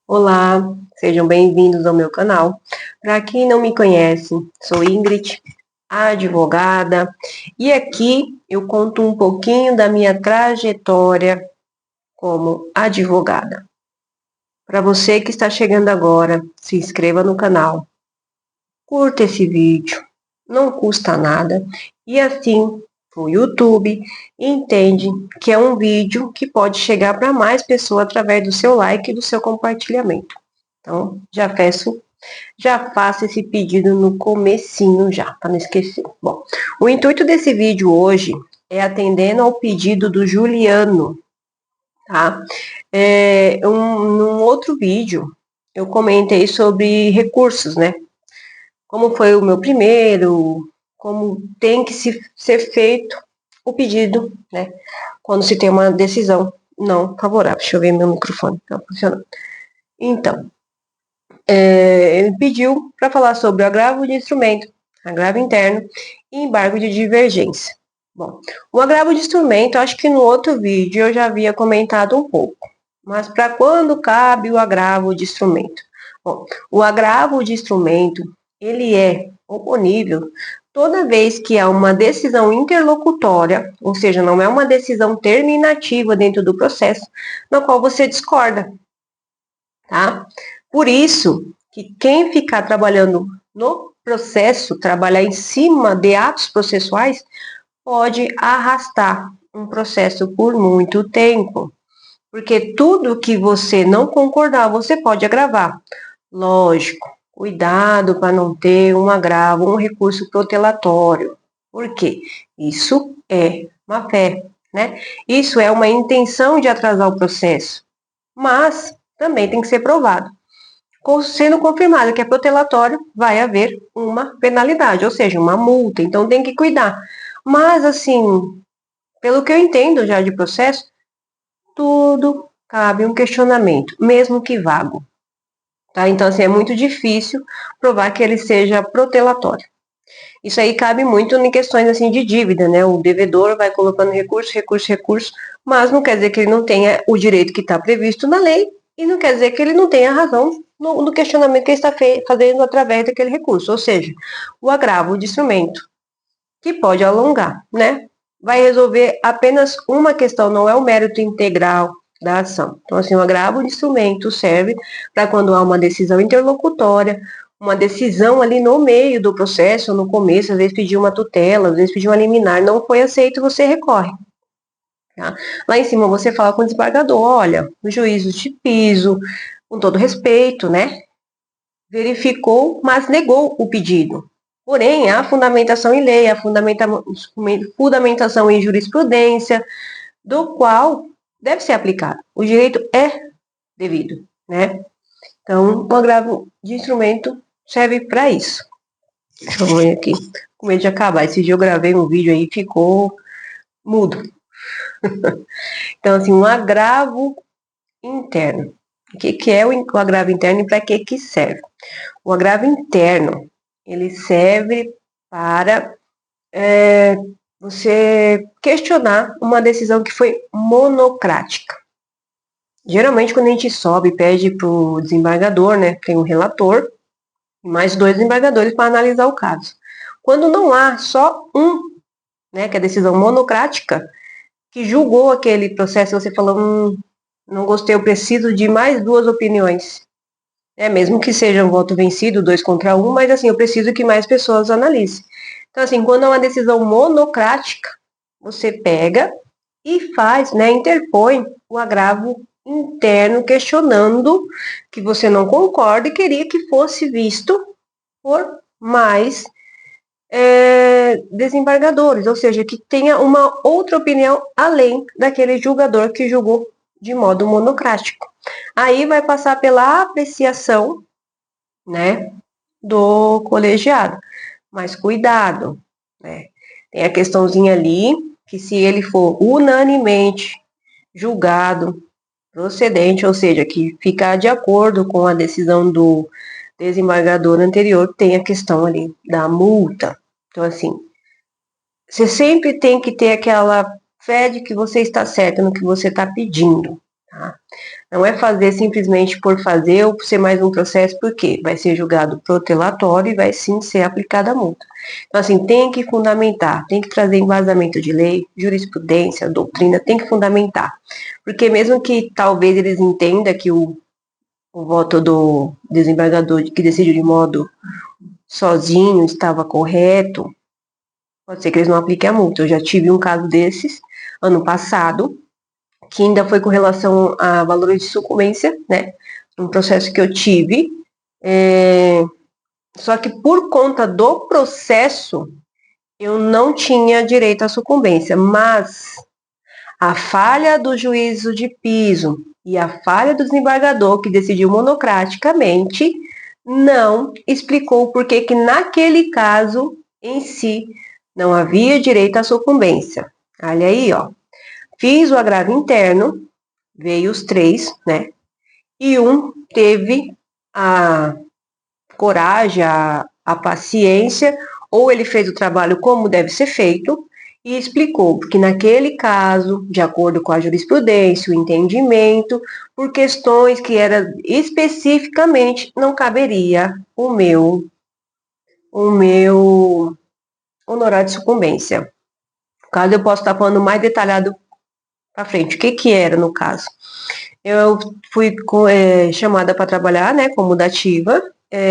Olá, sejam bem-vindos ao meu canal. Para quem não me conhece, sou Ingrid, advogada, e aqui eu conto um pouquinho da minha trajetória como advogada. Para você que está chegando agora, se inscreva no canal, curta esse vídeo, não custa nada, e assim o YouTube entende que é um vídeo que pode chegar para mais pessoas através do seu like e do seu compartilhamento. Então, já faço esse pedido no comecinho já, para não esquecer. Bom, o intuito desse vídeo hoje é atendendo ao pedido do Juliano, tá? Num outro vídeo, eu comentei sobre recursos, né? Como foi o meu primeiro, como tem que ser feito o pedido, né? Quando se tem uma decisão não favorável. Deixa eu ver meu microfone, tá funcionando. Então, ele pediu para falar sobre o agravo de instrumento, agravo interno e embargo de divergência. Bom, o agravo de instrumento, acho que no outro vídeo eu já havia comentado um pouco, mas para quando cabe o agravo de instrumento? Bom, o agravo de instrumento, ele é oponível toda vez que há uma decisão interlocutória, ou seja, não é uma decisão terminativa dentro do processo, na qual você discorda, tá? Por isso que quem ficar trabalhando no processo, trabalhar em cima de atos processuais, pode arrastar um processo por muito tempo. Porque tudo que você não concordar, você pode agravar. Lógico, cuidado para não ter um agravo, um recurso protelatório. Por quê? Isso é má fé, né? Isso é uma intenção de atrasar o processo. Mas também tem que ser provado. Sendo confirmado que é protelatório, vai haver uma penalidade, ou seja, uma multa. Então tem que cuidar. Mas, assim, pelo que eu entendo já de processo, tudo cabe um questionamento, mesmo que vago. Tá? Então, assim, é muito difícil provar que ele seja protelatório. Isso aí cabe muito em questões assim de dívida, né? O devedor vai colocando recurso, mas não quer dizer que ele não tenha o direito que está previsto na lei e não quer dizer que ele não tenha razão no questionamento que ele está fazendo através daquele recurso. Ou seja, o agravo de instrumento, que pode alongar, né? Vai resolver apenas uma questão, não é o mérito integral da ação. Então, assim, o agravo de instrumento serve para quando há uma decisão interlocutória, uma decisão ali no meio do processo, no começo, às vezes pediu uma tutela, às vezes pediu uma liminar, não foi aceito, você recorre. Tá? Lá em cima você fala com o desembargador, olha, o juízo de piso, com todo respeito, né, verificou, mas negou o pedido. Porém, há fundamentação em lei, há fundamentação em jurisprudência, do qual deve ser aplicado. O direito é devido, né? Então, o agravo de instrumento serve para isso. Deixa eu ver aqui, com medo de acabar. Esse dia eu gravei um vídeo aí e ficou mudo. Então, assim, um agravo interno. O que é o agravo interno e para que serve? O agravo interno, ele serve para você questionar uma decisão que foi monocrática. Geralmente, quando a gente sobe e pede para o desembargador, né, tem um relator e mais 2 desembargadores para analisar o caso. Quando não há só um, né, que é a decisão monocrática, que julgou aquele processo, você falou, não gostei, eu preciso de mais 2 opiniões. Mesmo que seja um voto vencido, 2 contra 1, mas assim, eu preciso que mais pessoas analisem. Então, assim, quando é uma decisão monocrática, você pega e faz, né, interpõe o agravo interno, questionando que você não concorda e queria que fosse visto por mais desembargadores, ou seja, que tenha uma outra opinião além daquele julgador que julgou de modo monocrático. Aí vai passar pela apreciação, né, do colegiado. Mas cuidado, né? Tem a questãozinha ali que se ele for unanimemente julgado procedente, ou seja, que ficar de acordo com a decisão do desembargador anterior, tem a questão ali da multa. Então, assim, você sempre tem que ter aquela fé de que você está certo no que você está pedindo. tá? Não é fazer simplesmente por fazer ou por ser mais um processo, porque vai ser julgado protelatório e vai sim ser aplicada a multa. Então, assim, tem que fundamentar, tem que trazer embasamento de lei, jurisprudência, doutrina, tem que fundamentar. Porque mesmo que talvez eles entendam que o voto do desembargador que decidiu de modo sozinho estava correto, pode ser que eles não apliquem a multa. Eu já tive um caso desses ano passado, que ainda foi com relação a valores de sucumbência, né? Um processo que eu tive. Só que por conta do processo, eu não tinha direito à sucumbência, mas a falha do juízo de piso e a falha do desembargador, que decidiu monocraticamente, não explicou o porquê que naquele caso em si não havia direito à sucumbência. Olha aí, ó. Fiz o agravo interno, veio os 3, né? E um teve a coragem, a paciência, ou ele fez o trabalho como deve ser feito, e explicou que naquele caso, de acordo com a jurisprudência, o entendimento, por questões que era especificamente não caberia o meu honorário de sucumbência. No caso, eu posso estar falando mais detalhado para frente. O que era no caso? Eu fui chamada para trabalhar, né, como dativa,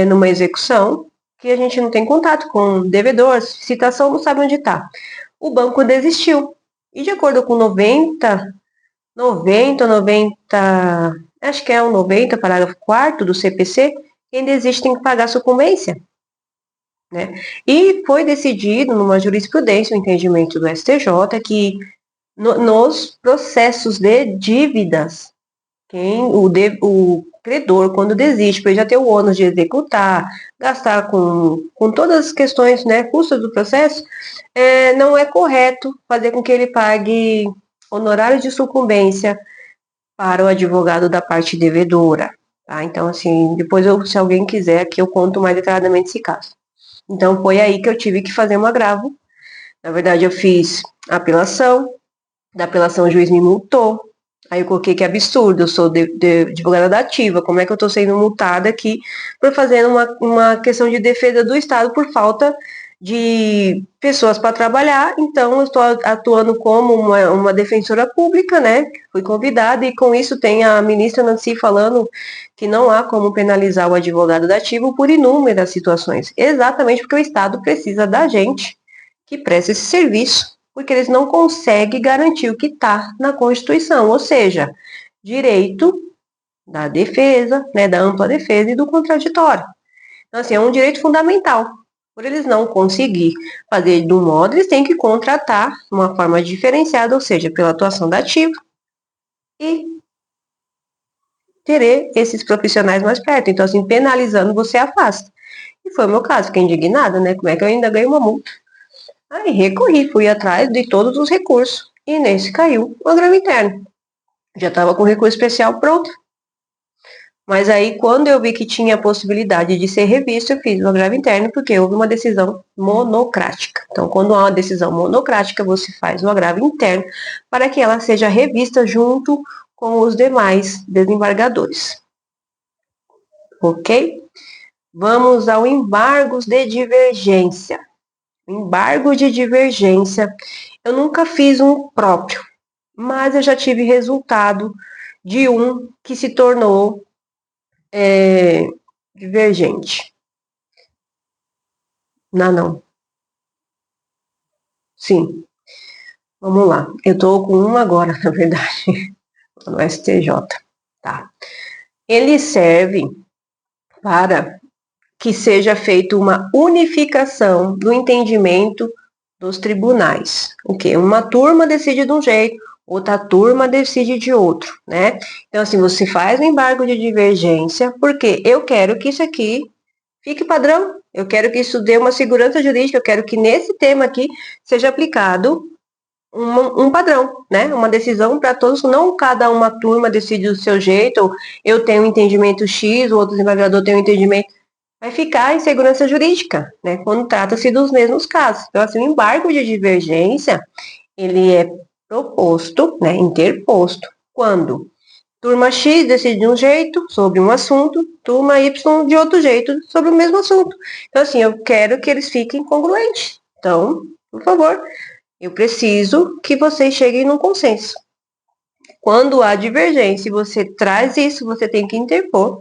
numa execução que a gente não tem contato com devedor, citação não sabe onde está. O banco desistiu. E de acordo com 90, acho que é o 90, parágrafo 4º do CPC, quem desiste tem que pagar sucumbência. Né? E foi decidido numa jurisprudência, o entendimento do STJ, que nos processos de dívidas, o credor, quando desiste, porque já tem o ônus de executar, gastar com todas as questões, né, custos do processo, não é correto fazer com que ele pague honorários de sucumbência para o advogado da parte devedora. Tá? Então, assim, depois, se alguém quiser, aqui eu conto mais detalhadamente esse caso. Então, foi aí que eu tive que fazer um agravo. Na verdade, eu fiz a apelação, da apelação o juiz me multou. Aí eu coloquei que é absurdo, eu sou advogada da ativa, como é que eu estou sendo multada aqui por fazer uma questão de defesa do Estado por falta de pessoas para trabalhar, então eu estou atuando como uma defensora pública, né? Fui convidada e com isso tem a ministra Nancy falando que não há como penalizar o advogado da ativa por inúmeras situações, exatamente porque o Estado precisa da gente que presta esse serviço, porque eles não conseguem garantir o que está na Constituição, ou seja, direito da defesa, né, da ampla defesa e do contraditório. Então, assim, é um direito fundamental. Por eles não conseguir fazer do modo, eles têm que contratar de uma forma diferenciada, ou seja, pela atuação da ativa, e ter esses profissionais mais perto. Então, assim, penalizando, você afasta. E foi o meu caso, fiquei indignada, né? Como é que eu ainda ganhei uma multa? Aí recorri, fui atrás de todos os recursos. E nesse caiu o agravo interno. Já estava com o recurso especial pronto. Mas aí, quando eu vi que tinha a possibilidade de ser revisto, eu fiz o agravo interno, porque houve uma decisão monocrática. Então, quando há uma decisão monocrática, você faz o agravo interno para que ela seja revista junto com os demais desembargadores. Ok? Vamos ao embargos de divergência. Embargo de divergência, eu nunca fiz um próprio, mas eu já tive resultado de um que se tornou divergente. Não. Sim. Vamos lá. Eu tô com um agora, na verdade, no STJ. Tá. Ele serve para que seja feita uma unificação do entendimento dos tribunais. O quê? Uma turma decide de um jeito, outra turma decide de outro, né? Então, assim, você faz um embargo de divergência, porque eu quero que isso aqui fique padrão, eu quero que isso dê uma segurança jurídica, eu quero que nesse tema aqui seja aplicado um padrão, né? Uma decisão para todos, não cada uma turma decide do seu jeito, ou eu tenho um entendimento X, o outro desembargador tem um entendimento, vai ficar em segurança jurídica, né? Quando trata-se dos mesmos casos. Então, assim, o embargo de divergência, ele é proposto, né, interposto, quando Turma X decide de um jeito sobre um assunto, turma Y de outro jeito sobre o mesmo assunto. Então, assim, eu quero que eles fiquem congruentes. Então, por favor, eu preciso que vocês cheguem num consenso. Quando há divergência e você traz isso, você tem que interpor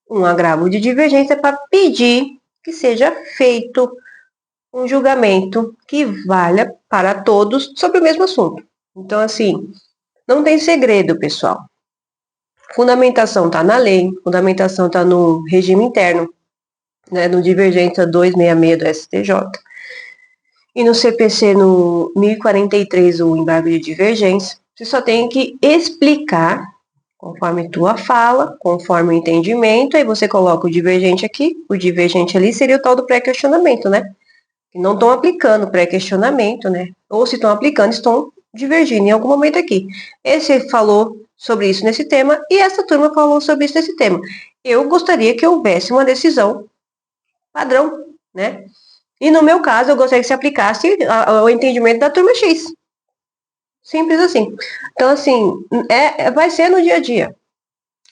um agravo de divergência para pedir que seja feito um julgamento que valha para todos sobre o mesmo assunto. Então, assim, não tem segredo, pessoal. Fundamentação está na lei, fundamentação está no regime interno, né, no Divergência 266 do STJ. E no CPC, no 1043, o embargo de divergência, você só tem que explicar, conforme tua fala, conforme o entendimento, aí você coloca o divergente aqui, o divergente ali seria o tal do pré-questionamento, né? Não estão aplicando pré-questionamento, né? Ou se estão aplicando, estão divergindo em algum momento aqui. Esse falou sobre isso nesse tema e essa turma falou sobre isso nesse tema. Eu gostaria que houvesse uma decisão padrão, né? E no meu caso, eu gostaria que se aplicasse ao entendimento da turma X. Simples assim. Então, assim, vai ser no dia a dia.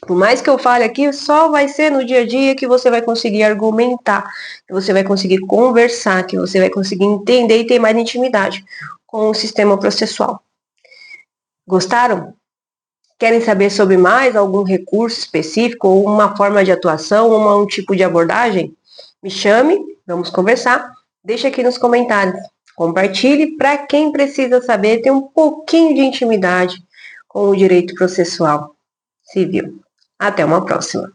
Por mais que eu fale aqui, só vai ser no dia a dia que você vai conseguir argumentar, que você vai conseguir conversar, que você vai conseguir entender e ter mais intimidade com o sistema processual. Gostaram? Querem saber sobre mais algum recurso específico, ou uma forma de atuação, ou um tipo de abordagem? Me chame, vamos conversar. Deixa aqui nos comentários. Compartilhe para quem precisa saber ter um pouquinho de intimidade com o direito processual civil. Até uma próxima.